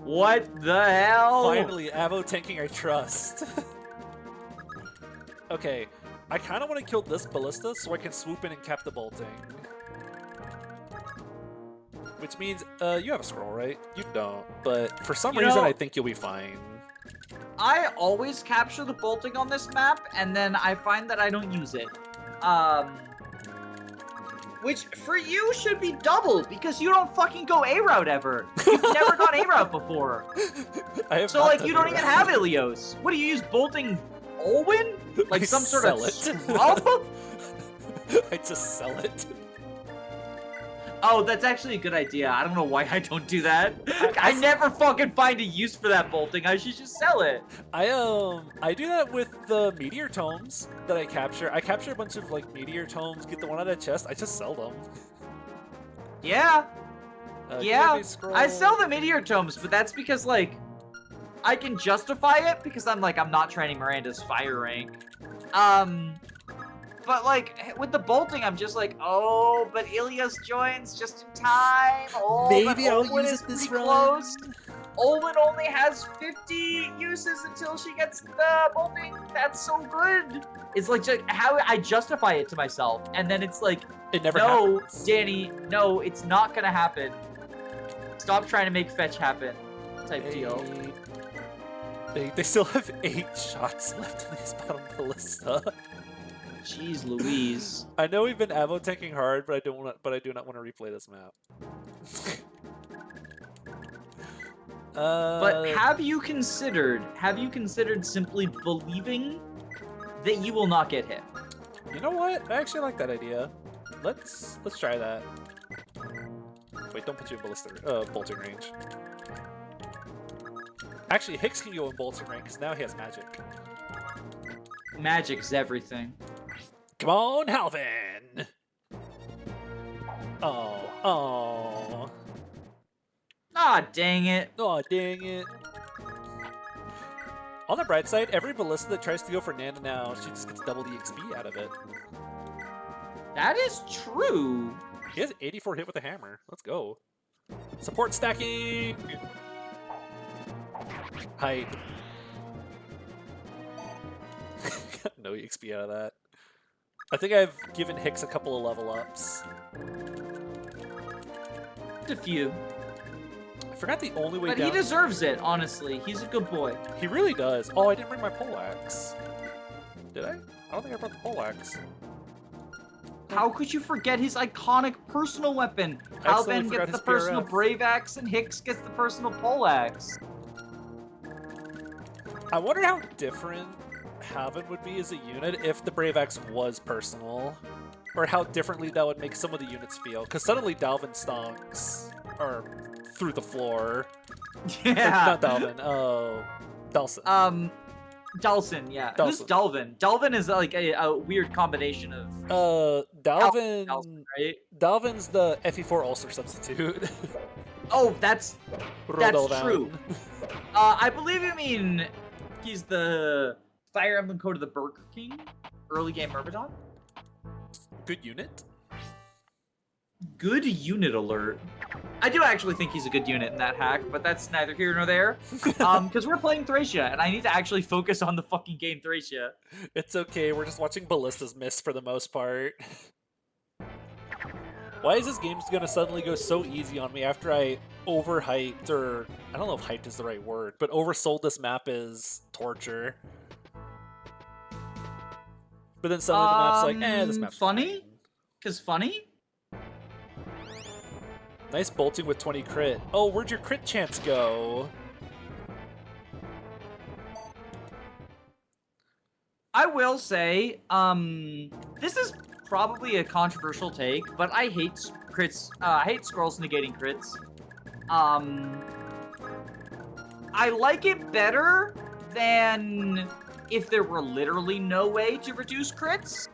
What the hell? Finally, Avo tanking I trust. Okay, I kind of want to kill this ballista so I can swoop in and cap the bolting. Which means, you have a scroll, right? You don't, but for some reason I think you'll be fine. I always capture the bolting on this map, and then I find that I don't use it. Which, for you, should be double, because you don't fucking go A-route ever. You've never gone A-route before. So, like, you don't even have Ilios. What, do you use bolting Olwyn? Like some sort of swap? I just sell it. Oh, that's actually a good idea. I don't know why I don't do that. I never fucking find a use for that bolting. I should just sell it. I do that with the meteor tomes that I capture. I capture a bunch of like meteor tomes, get the one out of the chest. I just sell them. Yeah. Yeah. I sell the meteor tomes, but that's because like I can justify it because I'm not training Miranda's fire rank. But, like, with the bolting, I'm just like, oh, but Ilios joins just in time. Oh, maybe I'll Olwyn use is it this pretty run. close. Olwyn only has 50 uses until she gets the bolting. That's so good. It's like how I justify it to myself. And then it's like, it never no, happens. Danny, no, it's not going to happen. Stop trying to make fetch happen type deal. They still have 8 shots left in this bottom ballista. Jeez Louise. I know we've been Avo tanking hard, but I do not want to replay this map. But have you considered simply believing that you will not get hit? You know what? I actually like that idea. Let's try that. Wait, don't put you in bolting range. Actually, Hicks can go in bolting range because now he has magic. Magic's everything. Come on, Halvin! Oh. Ah, dang it. Oh, dang it. On the bright side, every ballista that tries to go for Nana now, she just gets double the XP out of it. That is true. He has 84 hit with a hammer. Let's go. Support stacking! Height. Got no XP out of that. I think I've given Hicks a couple of level ups. A few. I forgot the only way but down. But he deserves it, honestly. He's a good boy. He really does. Oh, I didn't bring my poleaxe. Did I? I don't think I brought the poleaxe. How could you forget his iconic personal weapon? Halvin gets the personal brave axe and Hicks gets the personal poleaxe. I wonder how different Halvin would be as a unit if the brave axe was personal. Or how differently that would make some of the units feel. Because suddenly Dalvin stonks are through the floor. Yeah. Not Dalvin. Oh, Dalson. Dalson, yeah. Dalson. Who's Dalvin? Dalvin is like a weird combination of... Dalvin... Dalson, right? Dalvin's the FE4 Ulster substitute. Oh, that's true. I believe you mean he's the Fire Emblem Code of the Burger King early game Myrmidon. Good unit? Good unit alert. I do actually think he's a good unit in that hack, but that's neither here nor there. Because we're playing Thracia, and I need to actually focus on the fucking game Thracia. It's okay, we're just watching ballistas miss for the most part. Why is this game gonna suddenly go so easy on me after I overhyped, or I don't know if hyped is the right word, but oversold this map as torture. But then suddenly the map's like, this map's funny? Because funny? Nice bolting with 20 crit. Oh, where'd your crit chance go? I will say, this is probably a controversial take, but I hate crits. I hate scrolls negating crits. I like it better than if there were literally no way to reduce crits.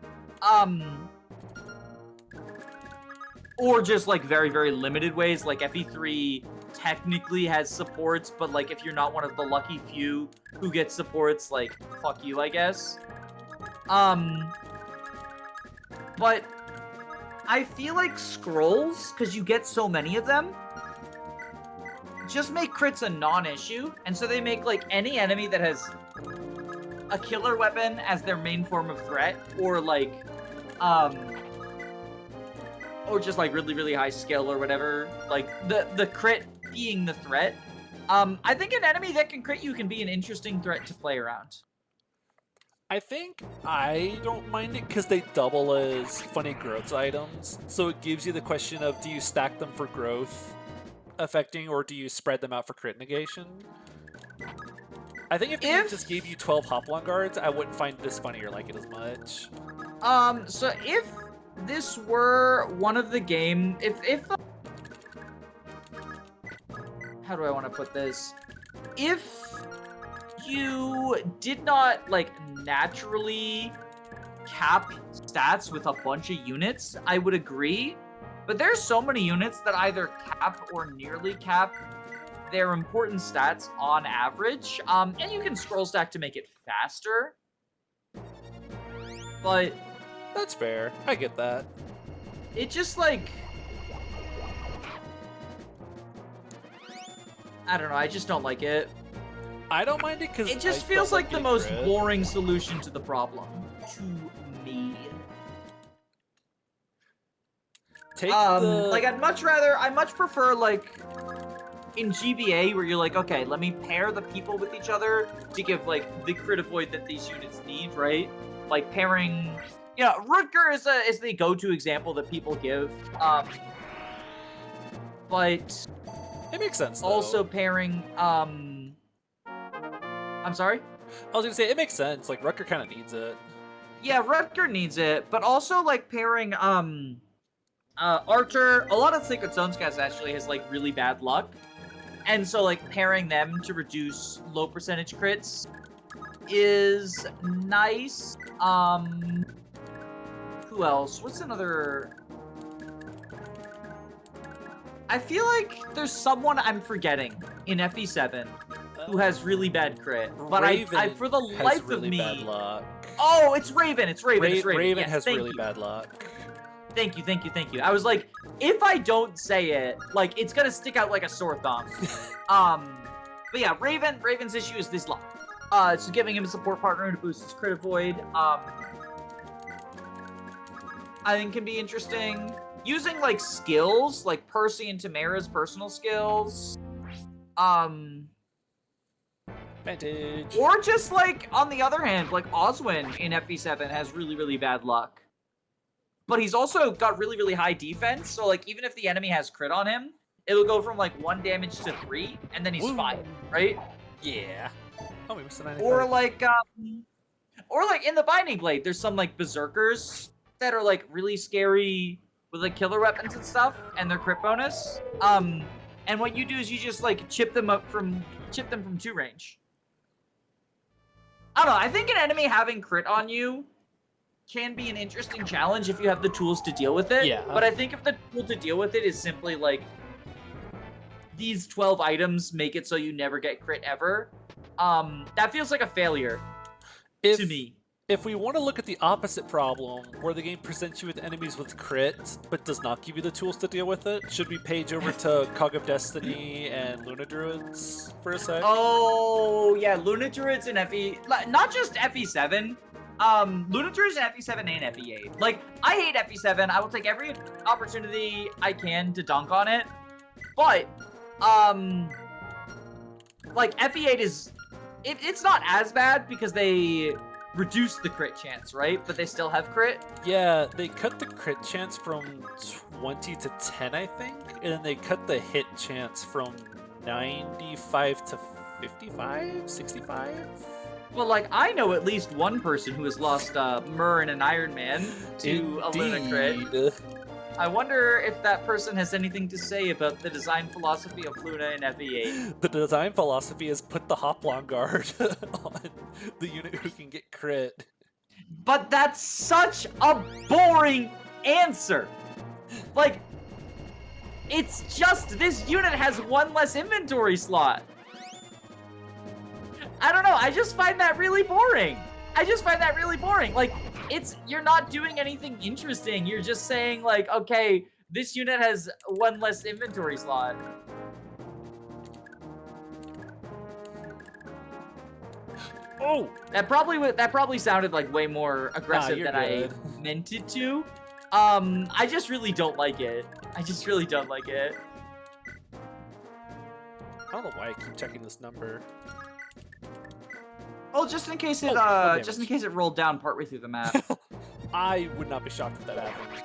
Or just like very, very limited ways, like FE3 technically has supports, but like if you're not one of the lucky few who gets supports, like fuck you, I guess. But I feel like scrolls, because you get so many of them, just make crits a non-issue, and so they make like any enemy that has a killer weapon as their main form of threat, or like, or just like really high skill or whatever. Like the crit being the threat. I think an enemy that can crit you can be an interesting threat to play around. I think I don't mind it because they double as funny growth items. So it gives you the question of, do you stack them for growth affecting, or do you spread them out for crit negation? I think if it just gave you 12 Hoplon guards, I wouldn't find this funny or like it as much. So if this were one of the game, how do I want to put this? If you did not like naturally cap stats with a bunch of units, I would agree. But there's so many units that either cap or nearly cap their important stats on average. And you can scroll stack to make it faster. But that's fair. I get that. It just like, I don't know, I just don't like it. I don't mind it because it just feels like the most boring solution to the problem to me. Like I'd much prefer like in GBA where you're like, okay, let me pair the people with each other to give like the crit avoid that these units need, right? Like pairing, you know, Rutger is the go-to example that people give. But it makes sense though. Also pairing I'm sorry? I was gonna say, it makes sense. Like, Rutger kind of needs it. Yeah, Rutger needs it, but also, like, pairing, Archer, a lot of Sacred Stones guys actually has, like, really bad luck. And so, like, pairing them to reduce low percentage crits is nice. Who else? What's another... I feel like there's someone I'm forgetting in FE7 who has really bad crit, but I for the life of me, bad luck. Oh, it's Raven. It's Raven. It's Raven. Raven yes, has really bad luck. Thank you. I was like, if I don't say it, like it's gonna stick out like a sore thumb. But yeah, Raven's issue is this luck. So giving him a support partner to boost his crit avoid, I think can be interesting. Using like skills, like Percy and Tamara's personal skills, Vantage. Or just like, on the other hand, like Oswin in FE7 has really bad luck. But he's also got really high defense, so like even if the enemy has crit on him, it'll go from like 1 damage to 3, and then he's fine, right? Yeah. Oh, we missed an or like in the Binding Blade, there's some like berserkers that are like really scary with like killer weapons and stuff, and their crit bonus. And what you do is you just like chip them from 2 range. I don't know, I think an enemy having crit on you can be an interesting challenge if you have the tools to deal with it. Yeah. But I think if the tool to deal with it is simply like, these 12 items make it so you never get crit ever, that feels like a failure to me. If we want to look at the opposite problem, where the game presents you with enemies with crit, but does not give you the tools to deal with it, should we page over to Cog of Destiny and Luna Druids for a sec? Oh, yeah, Luna Druids and FE... Not just FE7. Luna Druids and FE7 and FE8. Like, I hate FE7. I will take every opportunity I can to dunk on it. But, like, FE8 is... It's not as bad because they reduce the crit chance, right? But they still have crit? Yeah, they cut the crit chance from 20 to 10, I think. And then they cut the hit chance from 95 to 55? 65? Well, like, I know at least one person who has lost Myrrh and an Iron Man to a Luna crit. I wonder if that person has anything to say about the design philosophy of Luna in FE8. The design philosophy is put the Hoplon guard on the unit who can get crit. But that's such a boring answer. Like, it's just this unit has 1 less inventory slot. I don't know, I just find that really boring. Like, you're not doing anything interesting. You're just saying, like, okay, this unit has 1 less inventory slot. Oh! That probably sounded like way more aggressive than good. I meant it to. I just really don't like it. I just really don't like it. I don't know why I keep checking this number. Well, just in case it rolled down partway through the map. I would not be shocked if that happened.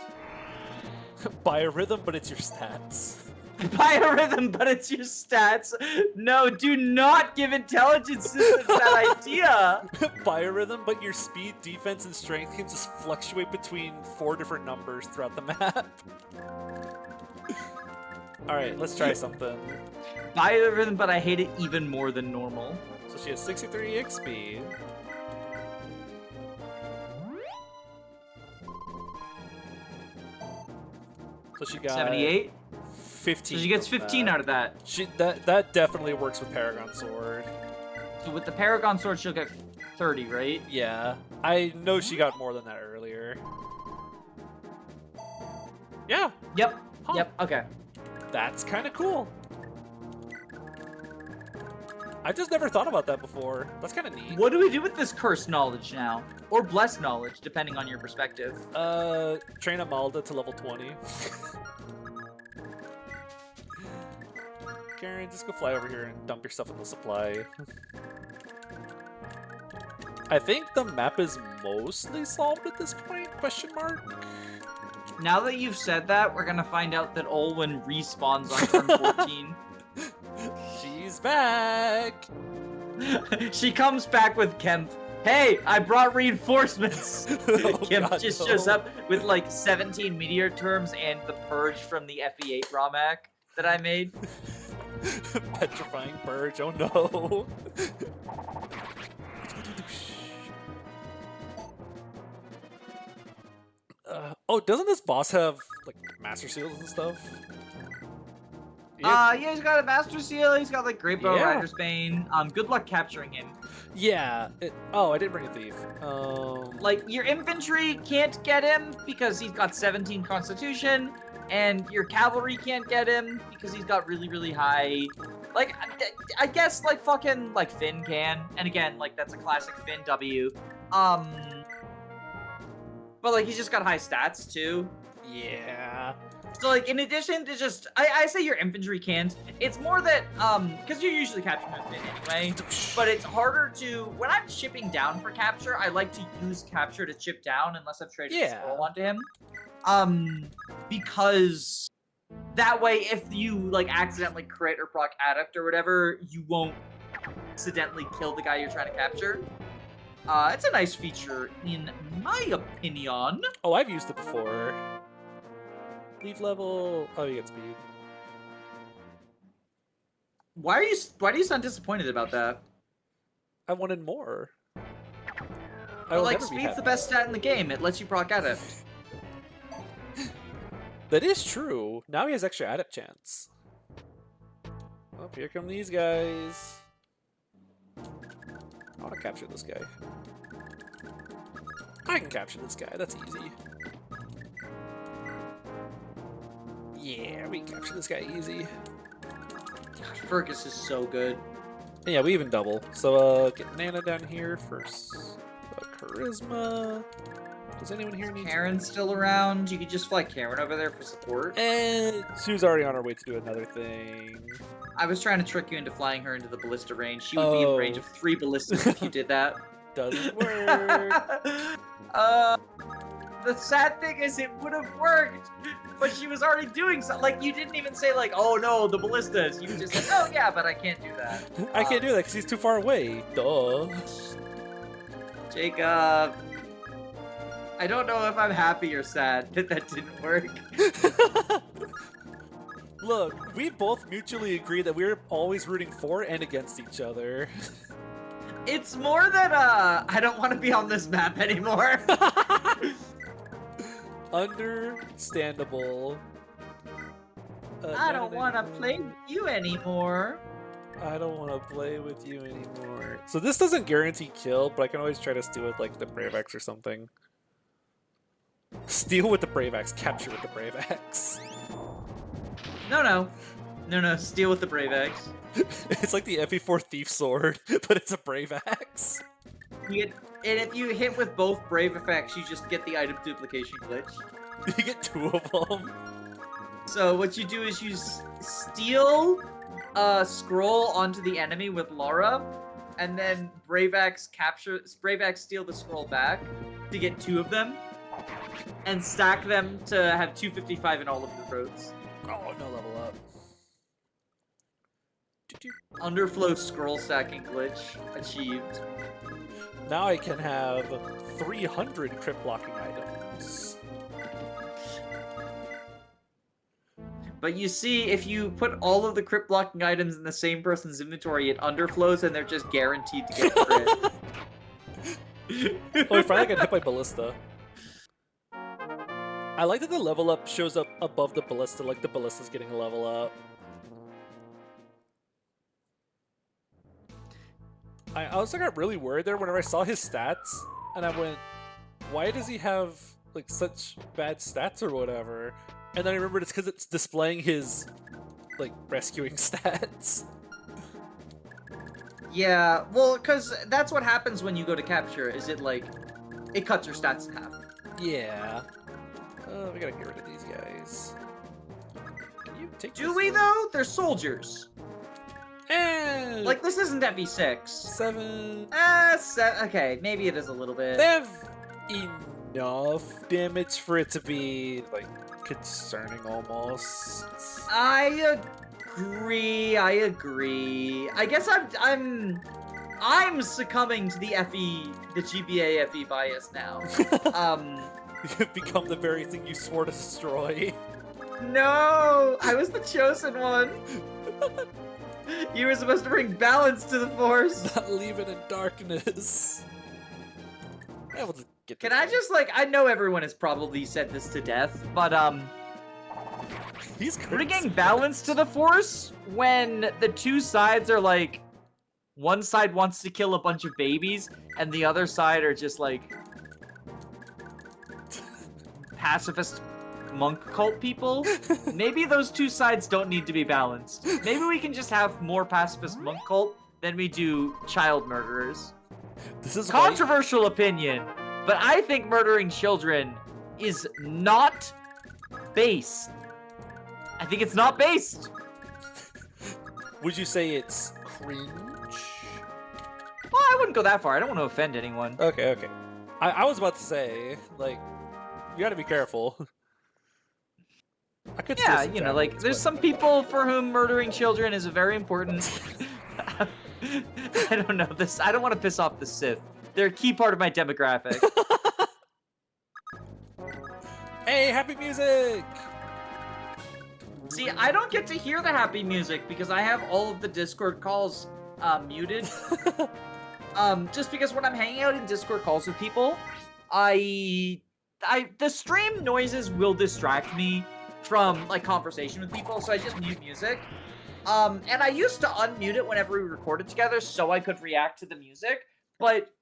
Biorhythm, but it's your stats. Biorhythm, but it's your stats. No, do not give intelligence systems that idea. Biorhythm, but your speed, defense, and strength can just fluctuate between 4 different numbers throughout the map. Alright, let's try something. Biorhythm, but I hate it even more than normal. So she has 63 XP. So she got 78? 15. So she gets 15 out of that. That definitely works with Paragon Sword. So with the Paragon Sword, she'll get 30, right? Yeah. I know she got more than that earlier. Yeah. Yep. Huh. Yep. Okay. That's kind of cool. I just never thought about that before. That's kind of neat. What do we do with this cursed knowledge now? Or blessed knowledge, depending on your perspective. Train Amalda to level 20. Karin, just go fly over here and dump your stuff in the supply. I think the map is mostly solved at this point, question mark? Now that you've said that, we're gonna find out that Olwen respawns on turn 14. She's back! She comes back with Kemp. Hey, I brought reinforcements! Kemp just shows up with like 17 meteor terms and the purge from the FE5 ROMhack that I made. Petrifying purge, oh no! Oh, doesn't this boss have like master seals and stuff? Yeah, he's got a Master Seal, he's got like Great Bow Rider's Bane. Good luck capturing him. Yeah. Oh, I didn't bring a thief. Like, your infantry can't get him because he's got 17 Constitution, and your cavalry can't get him because he's got really, really high... Like, I guess, like, fucking, like, Finn can. And again, like, that's a classic Finn W. But, like, he's just got high stats, too. Yeah. So, like, in addition to just... I say your infantry can't. It's more that, because you're usually capturing with Finn anyway, but it's harder to... When I'm chipping down for capture, I like to use capture to chip down unless I've traded a scroll onto him. Because that way, if you, like, accidentally crit or proc addict or whatever, you won't accidentally kill the guy you're trying to capture. It's a nice feature, in my opinion. Oh, I've used it before. Leave level. Oh, you get speed. Why do you sound disappointed about that? I wanted more. But, like, speed's the best stat in the game. It lets you proc adept. That is true. Now he has extra adept chance. Oh, here come these guys. I want to capture this guy. I can capture this guy. That's easy. Yeah, we can capture this guy easy. God, Fergus is so good. And yeah, we even double. So, get Nana down here first. Charisma. Does anyone here need Karen's still around? You could just fly Karin over there for support. And she was already on her way to do another thing. I was trying to trick you into flying her into the ballista range. She would be in range of 3 ballistas if you did that. Doesn't work. The sad thing is it would have worked, but she was already doing something. Like, you didn't even say, like, oh no, the ballistas. You just said, oh yeah, but I can't do that. I can't do that because he's too far away. Duh. Jacob. I don't know if I'm happy or sad that that didn't work. Look, we both mutually agree that we're always rooting for and against each other. It's more that, I don't want to be on this map anymore. Understandable. I don't want to play with you anymore. I don't want to play with you anymore. So this doesn't guarantee kill, but I can always try to steal with, like, the Brave Axe or something. Steal with the Brave Axe, capture with the Brave Axe. No, steal with the Brave Axe. It's like the FE4 Thief Sword, but it's a Brave Axe. And if you hit with both brave effects, you just get the item duplication glitch. You get 2 of them. So what you do is you steal a scroll onto the enemy with Laura, and then Brave Axe steal the scroll back to get 2 of them, and stack them to have 255 in all of the throats. Oh, no level up. Underflow scroll stacking glitch achieved. Now I can have 300 crypt blocking items. But you see, if you put all of the crypt blocking items in the same person's inventory, it underflows and they're just guaranteed to get crit. Oh, we finally got hit by Ballista. I like that the level up shows up above the Ballista, like the Ballista's getting a level up. I also got really worried there whenever I saw his stats, and I went, why does he have like such bad stats or whatever? And then I remembered it's because it's displaying his like rescuing stats. Yeah, well, because that's what happens when you go to capture, is it cuts your stats in half. Yeah. We gotta get rid of these guys. Can you take Do we, though? They're soldiers. And Like, this isn't FE6. 7. Okay, maybe it is a little bit. They have enough damage for it to be, like, concerning almost. I agree. I guess I'm succumbing to the GBA FE bias now. You've become the very thing you swore to destroy. No, I was the chosen one. You were supposed to bring balance to the Force. Not leave it in darkness. Yeah, we'll just get Can I just, I know everyone has probably said this to death, but, he's bringing balance to the Force when the two sides are, one side wants to kill a bunch of babies, and the other side are just, pacifist monk cult people. Maybe those two sides don't need to be balanced. Maybe we can just have more pacifist monk cult than we do child murderers. This is controversial opinion, but I think murdering children is not based. I think it's not based. Would you say it's cringe? Well, I wouldn't go that far. I don't want to offend anyone. Okay. I was about to say, you gotta be careful. I could yeah, there's some people for whom murdering children is very important. I don't know this. I don't want to piss off the Sith. They're a key part of my demographic. Hey, happy music! See, I don't get to hear the happy music because I have all of the Discord calls muted. Just because when I'm hanging out in Discord calls with people, the stream noises will distract me from conversation with people, so I just mute music. And I used to unmute it whenever we recorded together so I could react to the music, but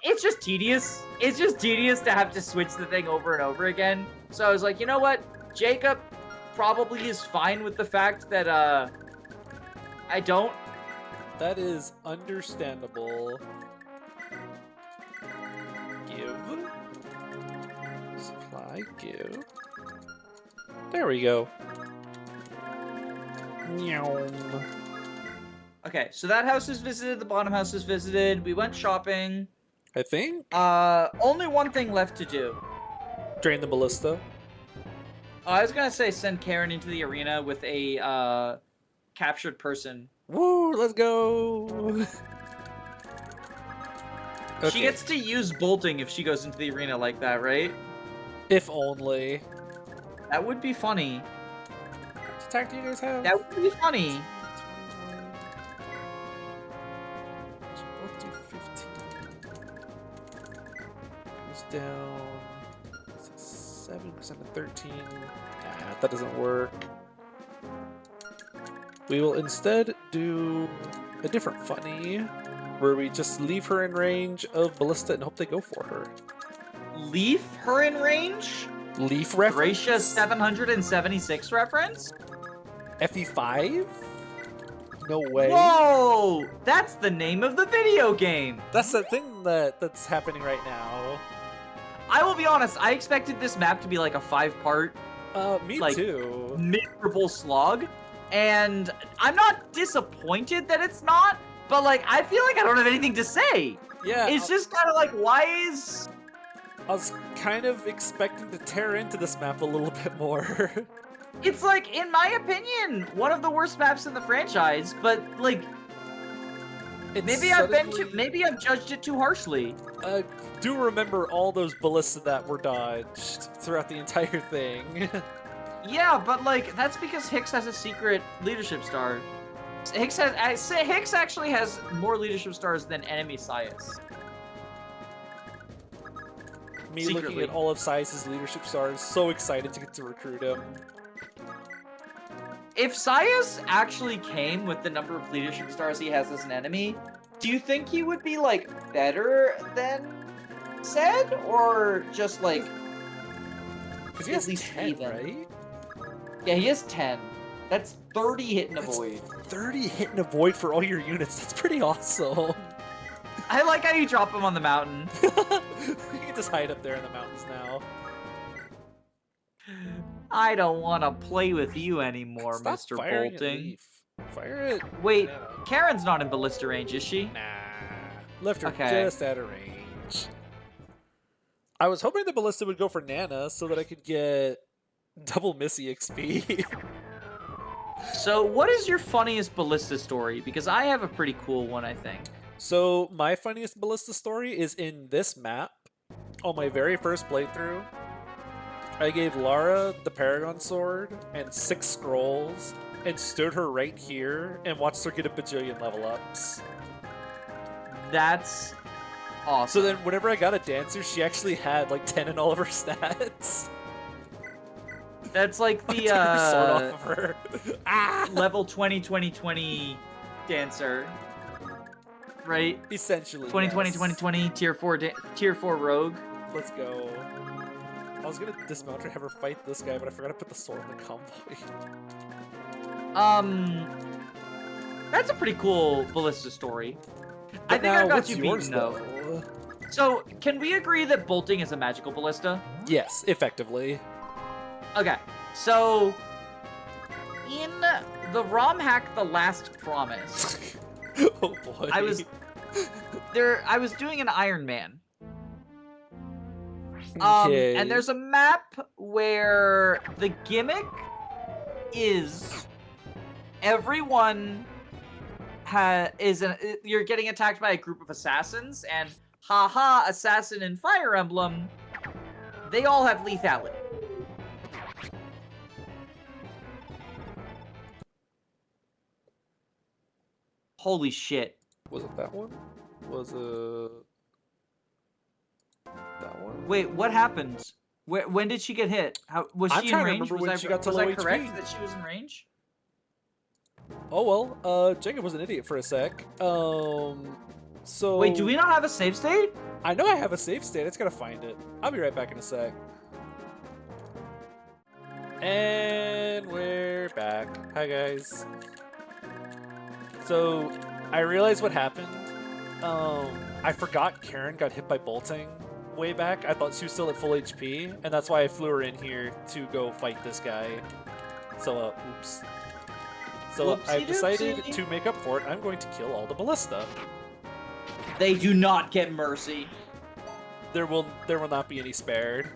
it's just tedious. It's just tedious to have to switch the thing over and over again. So I was like, you know what? Jacob probably is fine with the fact that I don't. That is understandable. Give. Supply, give. There we go. Okay, so that house is visited, the bottom house is visited, we went shopping. I think? Only one thing left to do. Drain the ballista. I was gonna say send Karin into the arena with a, captured person. Woo, let's go! Okay. She gets to use bolting if she goes into the arena like that, right? If only. That would be funny. What attack do you guys have? That would be funny. Both do 15. Goes down 7% to 13. Nah, that doesn't work. We will instead do a different funny, where we just leave her in range of ballista and hope they go for her. Leave her in range? Leaf reference? Thracia 776 reference? FE5? No way. Whoa! That's the name of the video game! That's the thing that's happening right now. I will be honest, I expected this map to be like a 5-part, Me like, too. miserable slog. And I'm not disappointed that it's not, but like, I feel like I don't have anything to say. Yeah. It's just kind of like, why is... I was kind of expecting to tear into this map a little bit more. It's like, in my opinion, one of the worst maps in the franchise, but like, maybe I've judged it too harshly. Do remember all those ballista that were dodged throughout the entire thing. Yeah, but like, that's because Hicks has a secret leadership star. Hicks actually has more leadership stars than enemy Sias. Me looking at all of Sias' leadership stars, so excited to get to recruit him. If Sias actually came with the number of leadership stars he has as an enemy, do you think he would be like better than Zed, or just like because he has at least 10, even? Right? Yeah, he has 10. That's 30 hit in a void. 30 hit in a void for all your units. That's pretty awesome. I like how you drop him on the mountain. You can just hide up there in the mountains now. I don't want to play with you anymore, Stop Mr. firing Bolting. Fire it. Wait, no. Karen's not in ballista range, is she? Nah. Left her Okay. just out of range. I was hoping the ballista would go for Nana so that I could get double Missy XP. So, what is your funniest ballista story? Because I have a pretty cool one, I think. So, my funniest ballista story is in this map. On my very first playthrough, I gave Lara the Paragon Sword and 6 scrolls and stood her right here and watched her get a bajillion level ups. That's awesome. So then whenever I got a dancer, she actually had like 10 in all of her stats. That's like the sword off of her. level 20 dancer. Right? Essentially. 2020 yes. 2020 tier 4 rogue. Let's go. I was gonna dismount her, have her fight this guy, but I forgot to put the sword in the convoy. That's a pretty cool ballista story. But I think now, I got what's you yours, beaten though. So, can we agree that bolting is a magical ballista? Yes, effectively. Okay, so in the ROM hack The Last Promise, oh boy. I was doing an Iron Man. Okay. And there's a map where the gimmick is everyone you're getting attacked by a group of assassins, and haha, assassin and Fire Emblem, they all have lethality. Holy shit. Was it that one? Was it that one? Wait, what happened? When did she get hit? How was she in range? Was I correct that she was in range? Oh well, Jacob was an idiot for a sec. So wait, do we not have a save state? I know I have a save state. I just gotta find it. I'll be right back in a sec. And we're back. Hi guys. So I realized what happened. I forgot Karin got hit by bolting way back. I thought she was still at full HP, and that's why I flew her in here to go fight this guy. So, oops. So I've decided to make up for it. I'm going to kill all the ballista. They do not get mercy. There will not be any spared.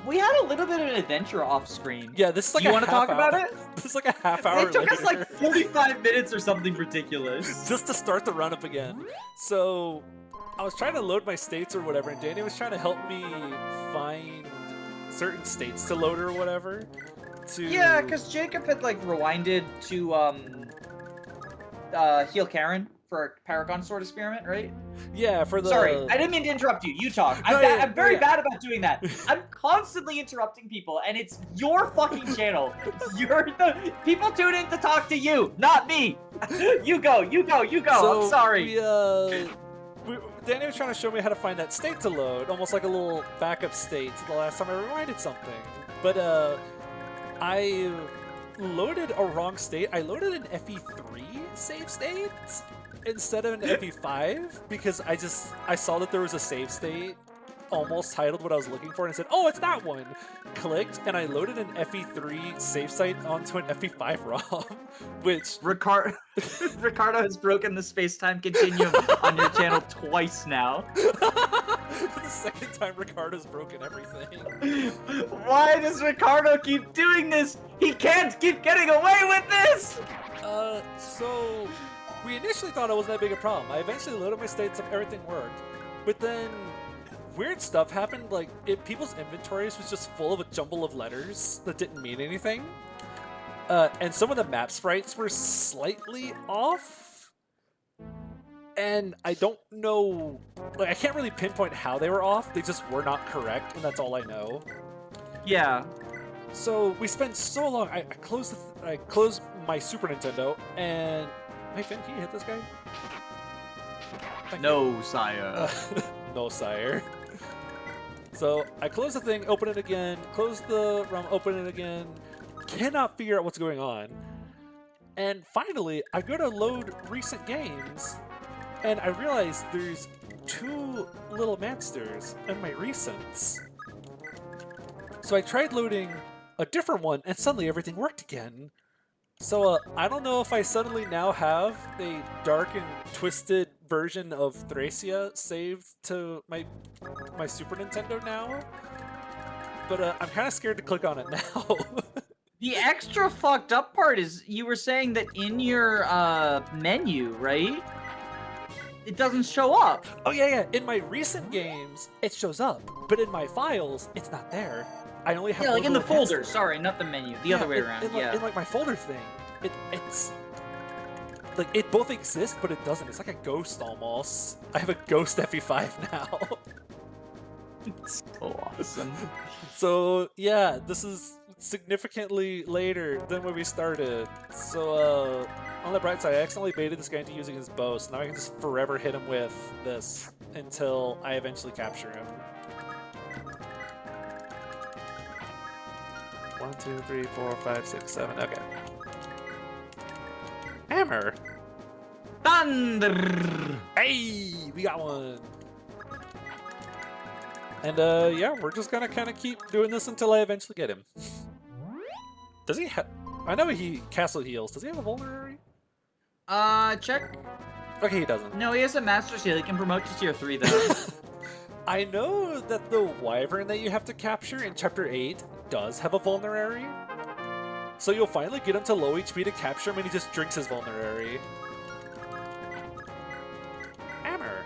We had a little bit of an adventure off screen. Yeah, this is like you want to talk about it? This is like a half hour. It took us like 45 minutes or something ridiculous. Just to start the run up again. So I was trying to load my states or whatever, and Danny was trying to help me find certain states to load or whatever. Yeah, because Jacob had like rewinded to heal Karin for a Paragon Sword experiment, right? Yeah, for the... Sorry, I didn't mean to interrupt you. You talk. I'm very bad about doing that. I'm constantly interrupting people, and it's your fucking channel. People tune in to talk to you, not me. You go. So I'm sorry. Danny was trying to show me how to find that state to load, almost like a little backup state to the last time I rewinded something. But I loaded a wrong state. I loaded an FE3 save state instead of an FE5 because I saw that there was a save state almost titled what I was looking for and I said, oh, it's that one. Clicked and I loaded an FE3 save site onto an FE5 ROM, which Ricardo has broken the space-time continuum on your channel twice now. The second time Ricardo's broken everything. Why does Ricardo keep doing this? He can't keep getting away with this! So we initially thought it wasn't that big a problem. I eventually loaded my states up, everything worked. But then weird stuff happened, like people's inventories was just full of a jumble of letters that didn't mean anything. And some of the map sprites were slightly off. And I don't know, like I can't really pinpoint how they were off, they just were not correct, and that's all I know. Yeah. So we spent so long, I closed my Super Nintendo, and... Hey Finn, can you hit this guy? No, sire. No, sire. So I close the thing, open it again, close the ROM, open it again, cannot figure out what's going on. And finally, I go to load recent games, and I realize there's 2 little monsters in my recents. So I tried loading a different one, and suddenly everything worked again. So I don't know if I suddenly now have a dark and twisted version of Thracia saved to my Super Nintendo now, but I'm kind of scared to click on it now. The extra fucked up part is you were saying that in your menu, right? It doesn't show up. Oh yeah. In my recent games, it shows up, but in my files, it's not there. I only have like in the folder. Sorry, not the menu. The other way around. In like my folder thing, it's like it both exists, but it doesn't. It's like a ghost almost. I have a ghost FE5 now. It's so awesome. So yeah, this is significantly later than when we started. So on the bright side, I accidentally baited this guy into using his bow, so now I can just forever hit him with this until I eventually capture him. 1, 2, 3, 4, 5, 6, 7. Okay. Hammer. Thunder. Hey, we got one. And yeah, we're just gonna kind of keep doing this until I eventually get him. Does he have? I know he castle heals. Does he have a vulnerary? Check. Okay, he doesn't. No, he has a master seal. He can promote to tier 3 though. I know that the wyvern that you have to capture in chapter 8 does have a vulnerary. So you'll finally get him to low HP to capture him and he just drinks his vulnerary. Hammer.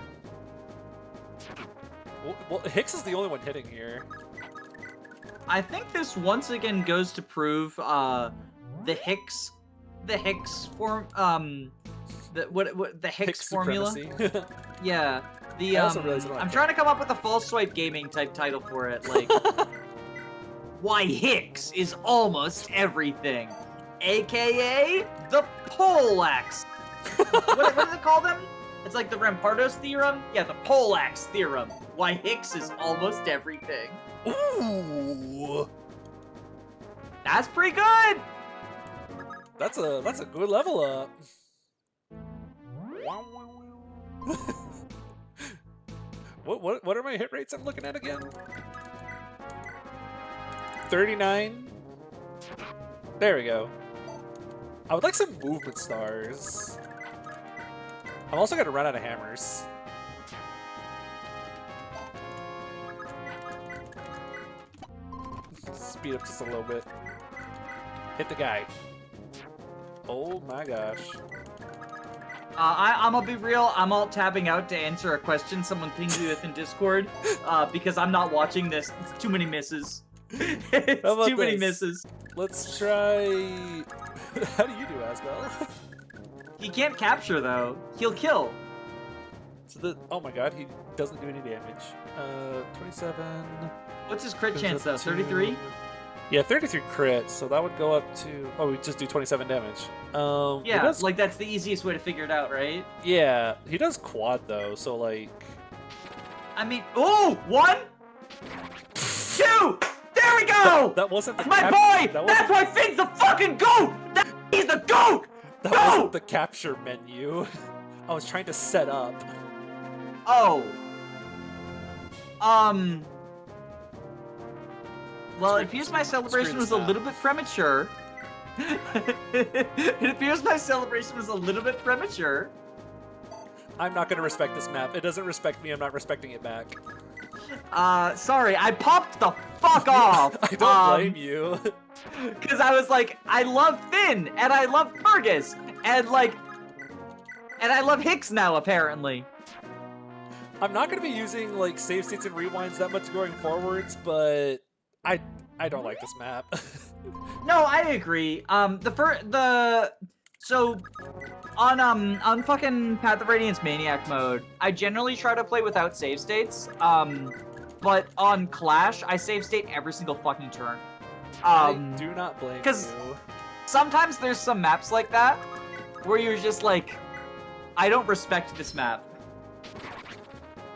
Well, Hicks is the only one hitting here. I think this once again goes to prove the Hicks form the Hicks formula. Yeah. I'm trying to come up with a false swipe gaming type title for it, like why Hicks is almost everything, aka the poleaxe. What do they call them? It's like the Rampardos theorem. Yeah, the poleaxe theorem. Why Hicks is almost everything. Ooh, that's pretty good. That's a good level up. What are my hit rates I'm looking at again? 39. There we go. I would like some movement stars. I'm also gonna run out of hammers. Speed up just a little bit. Hit the guy. Oh my gosh. I'm gonna be real, I'm all tabbing out to answer a question someone pinged me with in Discord, because I'm not watching this. It's too many misses. It's too many misses. Let's try... How do you do, Asbel? He can't capture, though. He'll kill. So oh my god, he doesn't do any damage. 27... What's his crit chance, though? 33? Yeah, 33 crit, so that would go up to... Oh, we just do 27 damage. Yeah, like that's the easiest way to figure it out, right? Yeah, he does quad, though, so like... I mean... Oh! 1! 2! There we go! That wasn't the my boy! That's why Finn's the fucking GOAT! He's the GOAT! That wasn't the capture menu. I was trying to set up. Oh. Well, it appears my celebration was a little bit premature. It appears my celebration was a little bit premature. I'm not gonna respect this map. It doesn't respect me, I'm not respecting it back. Sorry, I popped the fuck off! I don't blame you. Cause I was like, I love Finn, and I love Fergus, and I love Hicks now, apparently. I'm not gonna be using, like, save states and rewinds that much going forwards, but I don't like this map. No, I agree. So on fucking Path of Radiance Maniac mode, I generally try to play without save states. But on Clash, I save state every single fucking turn. I do not blame you. Because sometimes there's some maps like that where you're just like, I don't respect this map.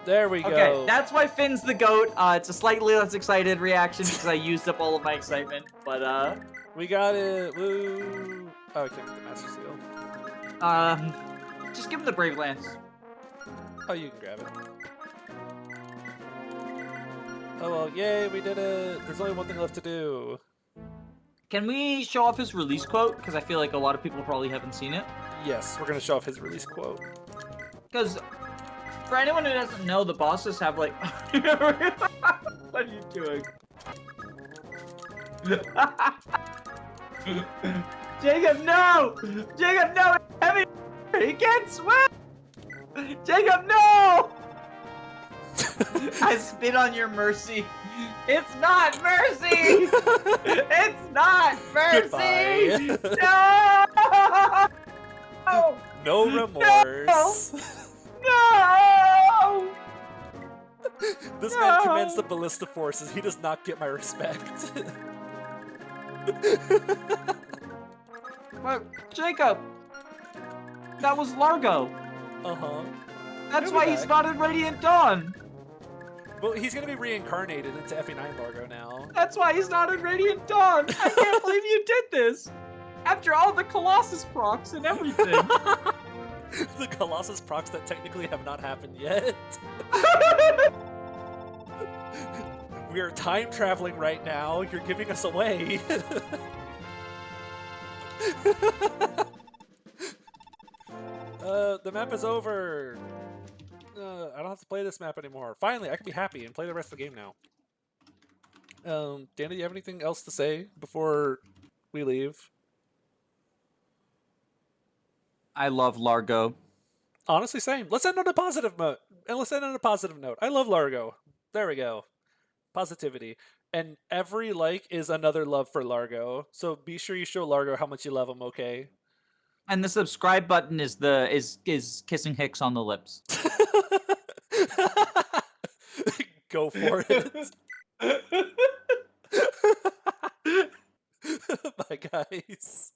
There we go. Okay, that's why Finn's the GOAT. It's a slightly less excited reaction because I used up all of my excitement, but we got it. Woo! Oh, I can't get the Master Seal. Just give him the Brave Lance. Oh, you can grab it. Oh well, yay, we did it! There's only one thing left to do. Can we show off his release quote? Because I feel like a lot of people probably haven't seen it. Yes, we're gonna show off his release quote. Because for anyone who doesn't know, the bosses have like... What are you doing? Jacob, no! Jacob, no! It's heavy! He can't swim! Jacob, no! I spit on your mercy. It's not mercy! It's not mercy! Goodbye. No! No remorse. No! This man commands the ballista forces. He does not get my respect. But Jacob, that was Largo. Uh-huh. That's why he's not in Radiant Dawn. Well, he's gonna be reincarnated into FE9 Largo now. That's why he's not in Radiant Dawn. I can't believe you did this. After all the Colossus procs and everything. The Colossus procs that technically have not happened yet. We are time traveling right now. You're giving us away. The map is over. I don't have to play this map anymore. Finally, I can be happy and play the rest of the game now. Dana, do you have anything else to say before we leave? I love Largo. Honestly, same. Let's end on a positive note. And let's end on a positive note. I love Largo. There we go. Positivity. And every like is another love for Largo. So be sure you show Largo how much you love him, okay? And the subscribe button is kissing Hicks on the lips. Go for it. Bye, guys.